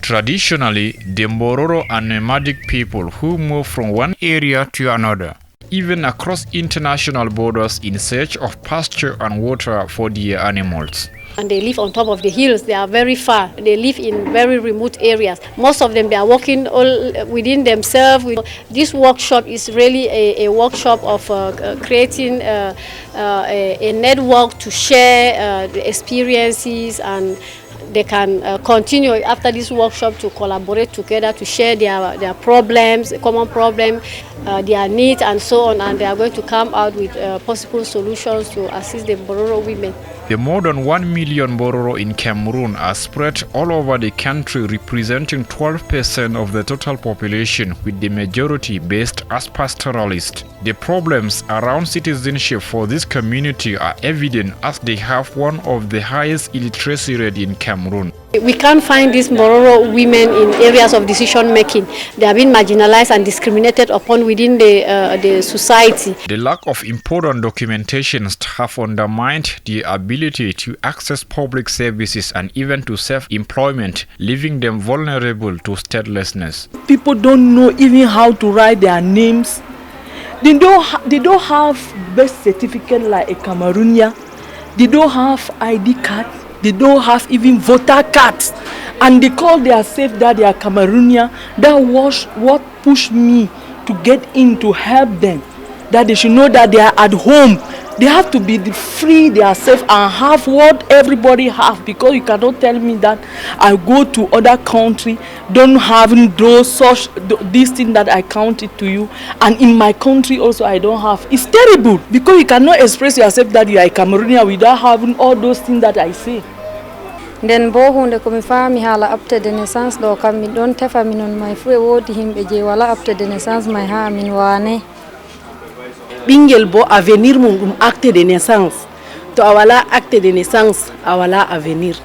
Traditionally, the Mbororo are nomadic people who move from one area to another, even across international borders in search of pasture and water for their animals. And they live on top of the hills. They are very far. They live in very remote areas. Most of them, they are working all within themselves. This workshop is really a workshop of creating a network to share the experiences, and they can continue after this workshop to collaborate together to share their problems, common problems, their needs, and so on. And they are going to come out with possible solutions to assist the Mbororo women. The more than 1 million Mbororo in Cameroun are spread all over the country, representing 12% of the total population, with the majority based as pastoralists. The problems around citizenship for this community are evident, as they have one of the highest illiteracy rate in Cameroun. We can't find these Mbororo women in areas of decision making. They have been marginalized and discriminated upon within the society. The lack of important documentation have undermined the ability to access public services and even to self-employment, leaving them vulnerable to statelessness. People don't know even how to write their names. They don't have birth certificate like a Cameroonian. They don't have ID card. They don't have even voter cards, and they call themselves that they are Cameroonian. That was what pushed me to get in to help them, that they should know that they are at home. They have to be free themselves and have what everybody have, because you cannot tell me that I go to other country don't having these things that I counted to you, and in my country also I don't have. It's terrible, because you cannot express yourself that you are a Cameroonian without having all those things that I say. Den bo hunde ko mi faami hala apte de naissance do kam mi don tefa minon may fu e wodi himbe je wala apte de naissance may ha min wane bingel bo avenir mum dum acte de naissance to awala acte de naissance awala avenir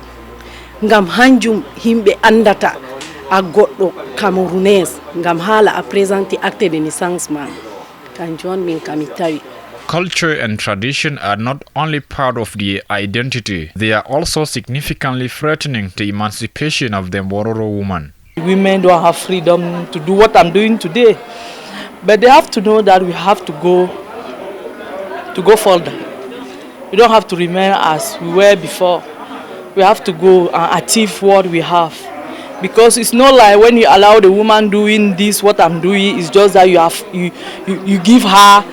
ngam hanjum himbe andata a goddo camerounaise ngam hala a présenter acte de naissance ma kanjon min kamitawi. Culture and tradition are not only part of the identity, they are also significantly threatening the emancipation of the Mbororo woman. Women don't have freedom to do what I'm doing today, but they have to know that we have to go further. We don't have to remain as we were before. We have to go and achieve what we have, because it's not like when you allow the woman doing this, what I'm doing is just that you give her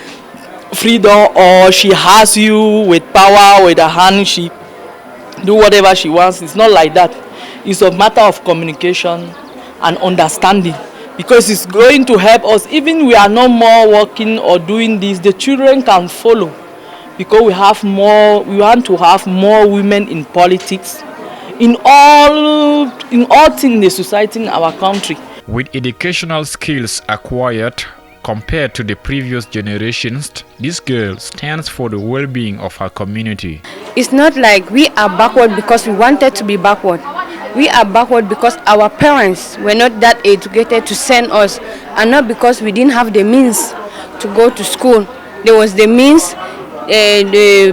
freedom, or she has you with power, with her hand, she do whatever she wants. It's not like that. It's a matter of communication and understanding, because it's going to help us. Even we are no more working or doing this, the children can follow, because we want to have more women in politics, in all things in the society in our country. With educational skills acquired compared to the previous generations, this girl stands for the well-being of her community. It's not like we are backward because we wanted to be backward. We are backward because our parents were not that educated to send us, and not because we didn't have the means to go to school. There was the means,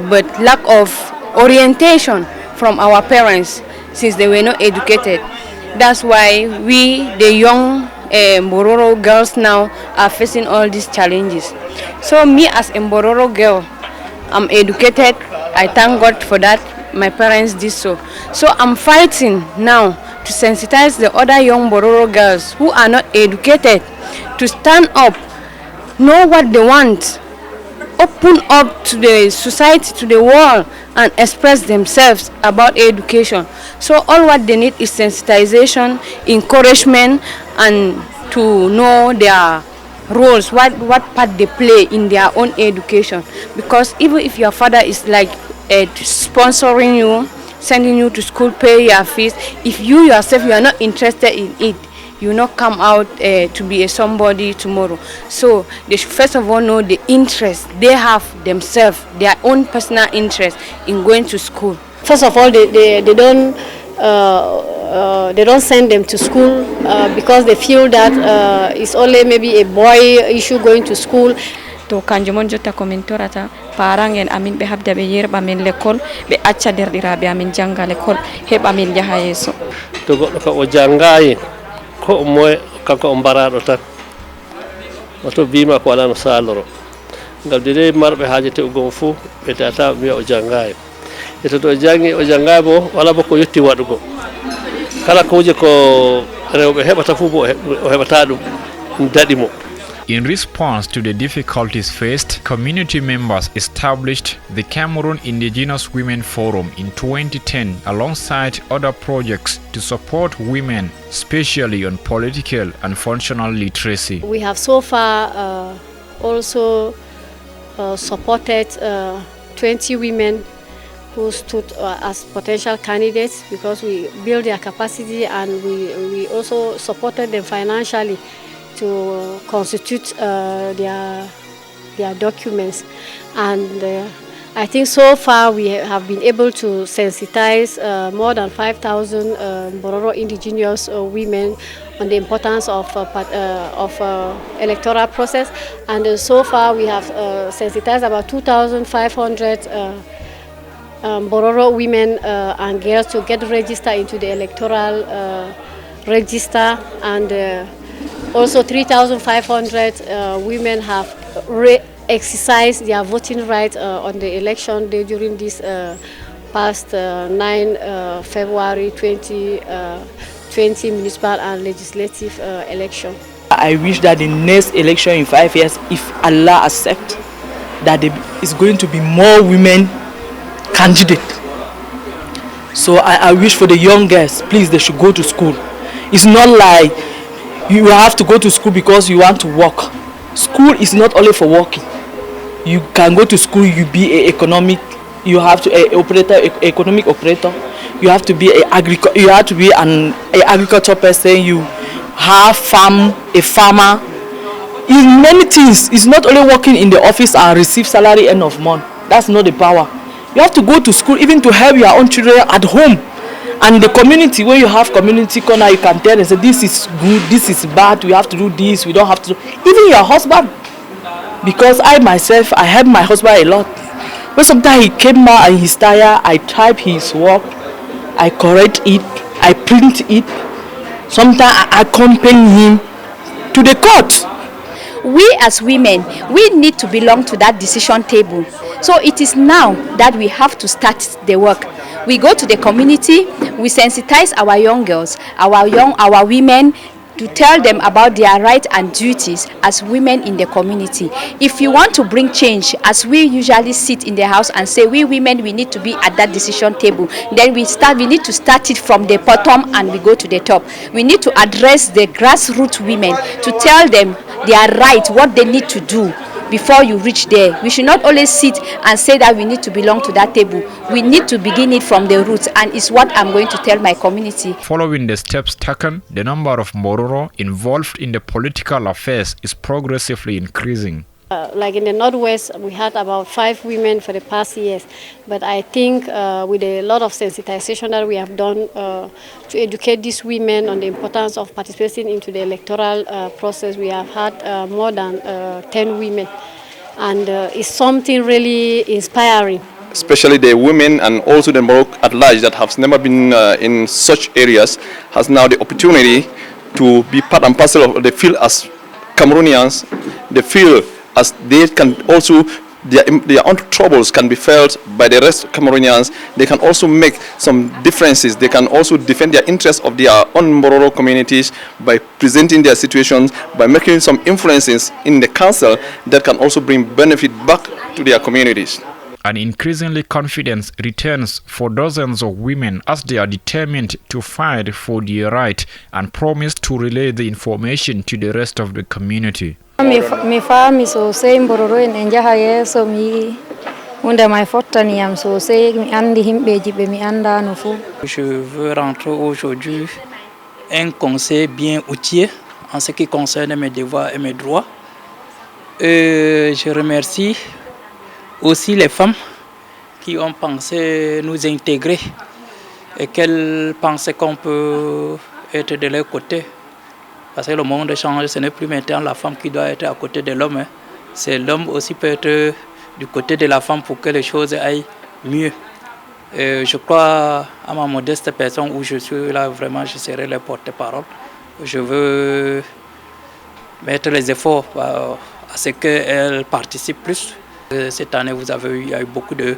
but lack of orientation from our parents, since they were not educated. That's why we, the young Mbororo girls now, are facing all these challenges. So me as a Mbororo girl, I'm educated. I thank God for that. My parents did so. So I'm fighting now to sensitize the other young Mbororo girls who are not educated to stand up, know what they want, open up to the society, to the world, and express themselves about education. So all what they need is sensitization, encouragement, and to know their roles, what part they play in their own education. Because even if your father is like sponsoring you, sending you to school, pay your fees, if you yourself you are not interested in it, you will not come out to be a somebody tomorrow. So they should first of all know the interest they have themselves, their own personal interest in going to school. First of all, they don't send them to school because they feel that it's only maybe a boy issue going to school. to kanjum on jotta komin torata parents en amin ɓe habda ɓe yerɓa min l'école ɓe acca derɗiraɓe amin janga l'école heɓa min jaha yeeso. To goɗɗo ko o jangayi ko moye kanko o mbaraɗo tan oto bima ko wala no saloro ngam de marɓe haaje te'ugon fuu ɓe tata wiya o jangayi e to o jangi o jangayi bo wala bo ko yetti waɗugo kala kuje ko rewɓe heɓata fuu bo o heɓata ɗum daɗi mo. In response to the difficulties faced, community members established the Cameroun Indigenous Women Forum in 2010 alongside other projects to support women, especially on political and functional literacy. We have so far also supported 20 women who stood as potential candidates because we built their capacity, and we also supported them financially to constitute their documents. And I think so far we have been able to sensitize more than 5,000 Mbororo indigenous women on the importance of electoral process. And so far we have sensitized about 2,500 Mbororo women and girls to get registered into the electoral register, and also 3,500 women have exercised their voting right on the election day during this past 9 February 2020 municipal and legislative election. I wish that the next election in 5 years, if Allah accepts, that there is going to be more women candidates. So I wish for the young girls, please, they should go to school. It's not like you have to go to school because you want to work. School is not only for working. You can go to school, you be an economic, you have to economic operator. You have to be an agriculture person. You have a farmer. In many things, it's not only working in the office and receive salary end of month. That's not the power. You have to go to school even to help your own children at home. And the community, when you have community corner, you can tell them, say, this is good, this is bad, we have to do this, we don't have to do. Even your husband. Because I myself, I help my husband a lot. When sometimes he came out and he's tired, I type his work, I correct it, I print it. Sometimes I accompany him to the court. We as women, we need to belong to that decision table. So it is now that we have to start the work. We go to the community, we sensitize our young girls, our women, to tell them about their rights and duties as women in the community. If you want to bring change, as we usually sit in the house and say, we women, we need to be at that decision table, then we need to start it from the bottom and we go to the top. We need to address the grassroots women to tell them their rights, what they need to do before you reach there. We should not always sit and say that we need to belong to that table. We need to begin it from the roots, and it's what I'm going to tell my community. Following the steps taken, the number of Mbororo involved in the political affairs is progressively increasing. Like in the Northwest, we had about 5 women for the past years. But I think with a lot of sensitization that we have done to educate these women on the importance of participating into the electoral process, we have had more than 10 women. And it's something really inspiring. Especially the women and also the Mbororo at large that have never been in such areas has now the opportunity to be part and parcel of the field as Cameroonians. The field as they can also, their own troubles can be felt by the rest of Cameroonians. They can also make some differences. They can also defend their interests of their own Mbororo communities by presenting their situations, by making some influences in the council that can also bring benefit back to their communities. An increasingly confidence returns for dozens of women as they are determined to fight for their right and promise to relay the information to the rest of the community. Mi fami sosai Mbororo en jaha yeso mi hunde mai fottani am sosai mi andi himbeji be mi andano fu. Je veux rentrer aujourd'hui un conseil bien outillé en ce qui concerne mes devoirs et mes droits. Je remercie aussi les femmes qui ont pensé nous intégrer et qu'elles pensaient qu'on peut être de leur côté. Parce que le monde change, ce n'est plus maintenant la femme qui doit être à côté de l'homme. c'est l'homme aussi peut être du côté de la femme pour que les choses aillent mieux. Je crois à ma modeste personne où je suis là, vraiment je serai le porte-parole. Je veux mettre les efforts à ce qu'elle participe plus. Cette année, il y a eu beaucoup de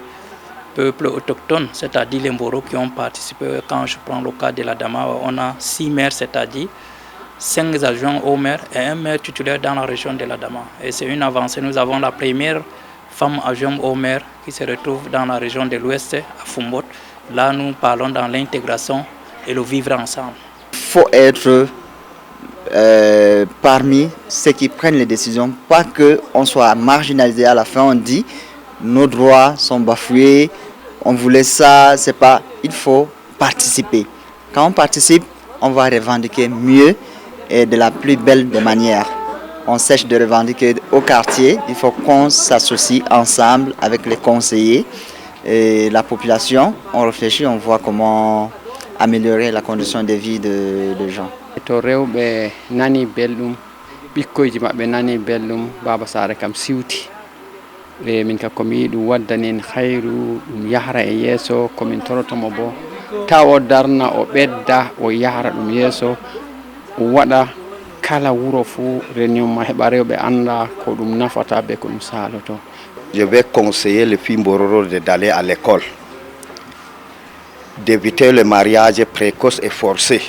peuples autochtones, c'est-à-dire les Mboro qui ont participé. Quand je prends le cas de la Dama, on a 6 maires, c'est-à-dire 5 adjoints au maire et un maire titulaire dans la région de la Dama. Et c'est une avancée. Nous avons la première femme adjointe au maire qui se retrouve dans la région de l'Ouest, à Fumbot. Là, nous parlons dans l'intégration et le vivre ensemble. Il faut être parmi ceux qui prennent les décisions, pas qu'on soit marginalisé à la fin, on dit nos droits sont bafoués, on voulait ça, c'est pas, il faut participer. Quand on participe, on va revendiquer mieux et de la plus belle des manières. On sèche de revendiquer au quartier, il faut qu'on s'associe ensemble avec les conseillers et la population. On réfléchit, on voit comment améliorer la condition de vie des gens. To rewɓe nani belɗum ɓikkoyji maɓɓe nani belɗum baba sare kam siwti e min ka komi yiɗi ɗum waddani en hayru ɗum yahra e yeeso komin torotomo bo taw o darna o ɓedda o yahra ɗum yeeso o waɗa kala wuro fuu réunion ma heɓa rewɓe anda ko ɗum nafata be ko ɗum saloto. Je vais conseiller les filles Mbororo d'aller à l'école, d'éviter le mariage précoce et forcé.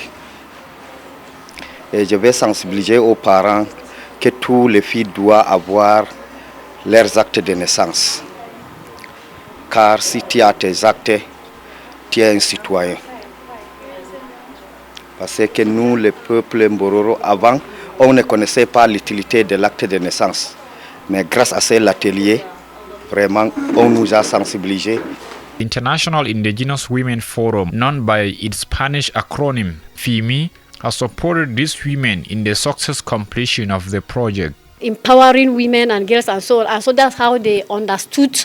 Et je vais sensibiliser aux parents que tous les filles doivent avoir leurs actes de naissance. Car si tu as tes actes, tu es un citoyen. Parce que nous, le peuple Mbororo, avant, on ne connaissait pas l'utilité de l'acte de naissance. Mais grâce à cet atelier, vraiment, on nous a sensibilisés. International Indigenous Women Forum, known by its Spanish acronym FIMI, has supported these women in the success completion of the project. Empowering women and girls and so on. And so that's how they understood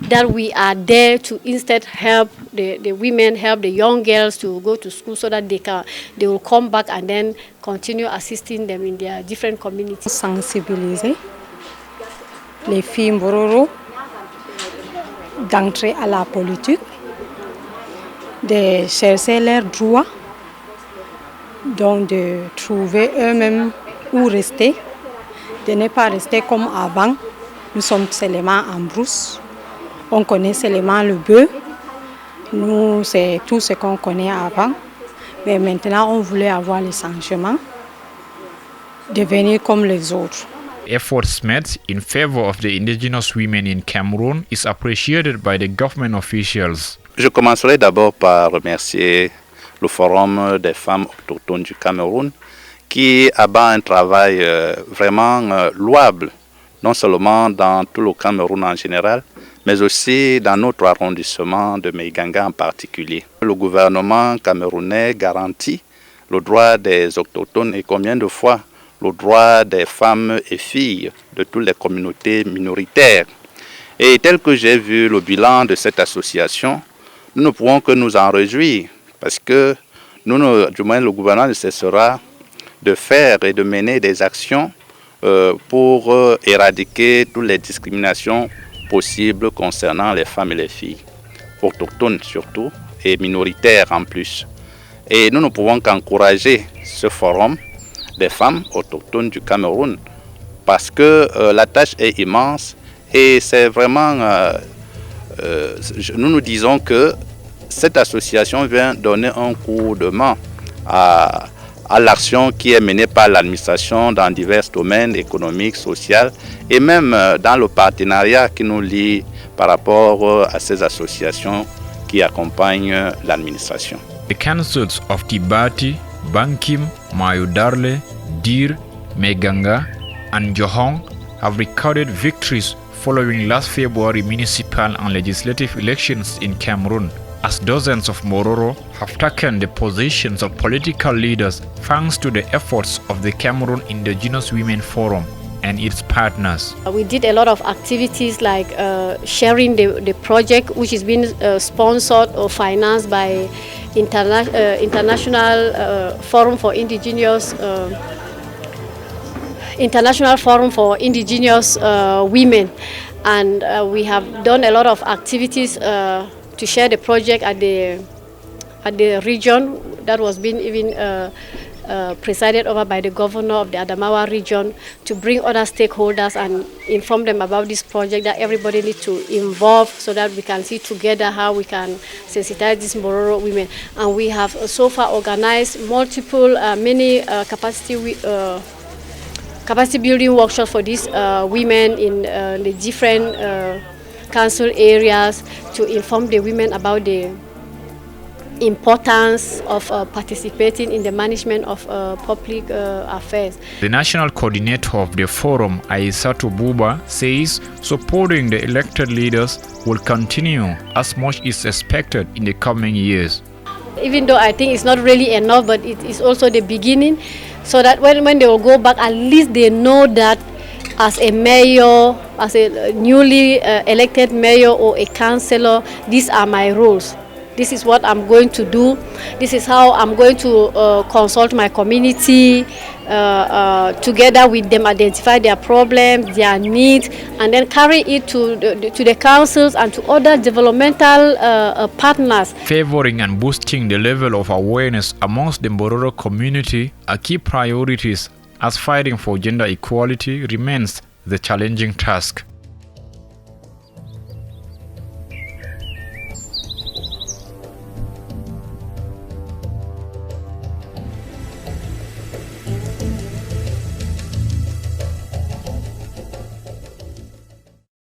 that we are there to instead help the women, help the young girls to go to school so that they will come back and then continue assisting them in their different communities. Sensibiliser les filles Mbororo d'entrer à la politique, de chercher leurs droits, donc de trouver eux-mêmes où rester, de ne pas rester comme avant. Nous sommes seulement en brousse, on connaît seulement le bœuf, nous c'est tout ce qu'on connaît avant, mais maintenant on voulait avoir les changements, devenir comme les autres. Efforts made in favor of the indigenous women in Cameroon is appreciated by the government officials. Je commencerai d'abord par remercier le Forum des femmes autochtones du Cameroun qui abat un travail vraiment louable, non seulement dans tout le Cameroun en général, mais aussi dans notre arrondissement de Meiganga en particulier. Le gouvernement camerounais garantit le droit des autochtones et combien de fois le droit des femmes et filles de toutes les communautés minoritaires. Et tel que j'ai vu le bilan de cette association, nous ne pouvons que nous en réjouir parce que nous, du moins le gouvernement ne cessera de faire et de mener des actions pour éradiquer toutes les discriminations possibles concernant les femmes et les filles, autochtones surtout et minoritaires en plus. Et nous ne pouvons qu'encourager ce forum des femmes autochtones du Cameroun parce que la tâche est immense et c'est vraiment, nous disons que cette association vient donner un coup de main à l'action qui est menée par l'administration dans divers domaines économiques, sociaux et même dans le partenariat qui nous lie par rapport à ces associations qui accompagnent l'administration. The councils of Tibati, Bankim, Mayudarle, Dir, Meganga, and Johong have recorded victories following last February municipal and legislative elections in Cameroon, as dozens of Mbororo have taken the positions of political leaders thanks to the efforts of the Cameroon Indigenous Women Forum and its partners. We did a lot of activities like sharing the project, which is being sponsored or financed by International Forum for Indigenous International Forum for Indigenous Women, and we have done a lot of activities to share the project at the region that was being even presided over by the governor of the Adamawa region, to bring other stakeholders and inform them about this project, that everybody needs to involve so that we can see together how we can sensitize these Mbororo women. And we have so far organized multiple, many capacity building workshops for these women in the different council areas, to inform the women about the importance of participating in the management of public affairs. The national coordinator of the forum, Aissatou Buba, says supporting the elected leaders will continue as much is expected in the coming years. Even though I think it's not really enough, but it is also the beginning, so that when they will go back, at least they know that as a mayor, as a newly elected mayor or a councillor, these are my roles. This is what I'm going to do. This is how I'm going to consult my community, together with them, identify their problems, their needs, and then carry it to the councils and to other developmental partners. Favoring and boosting the level of awareness amongst the Mbororo community are key priorities, as fighting for gender equality remains the challenging task.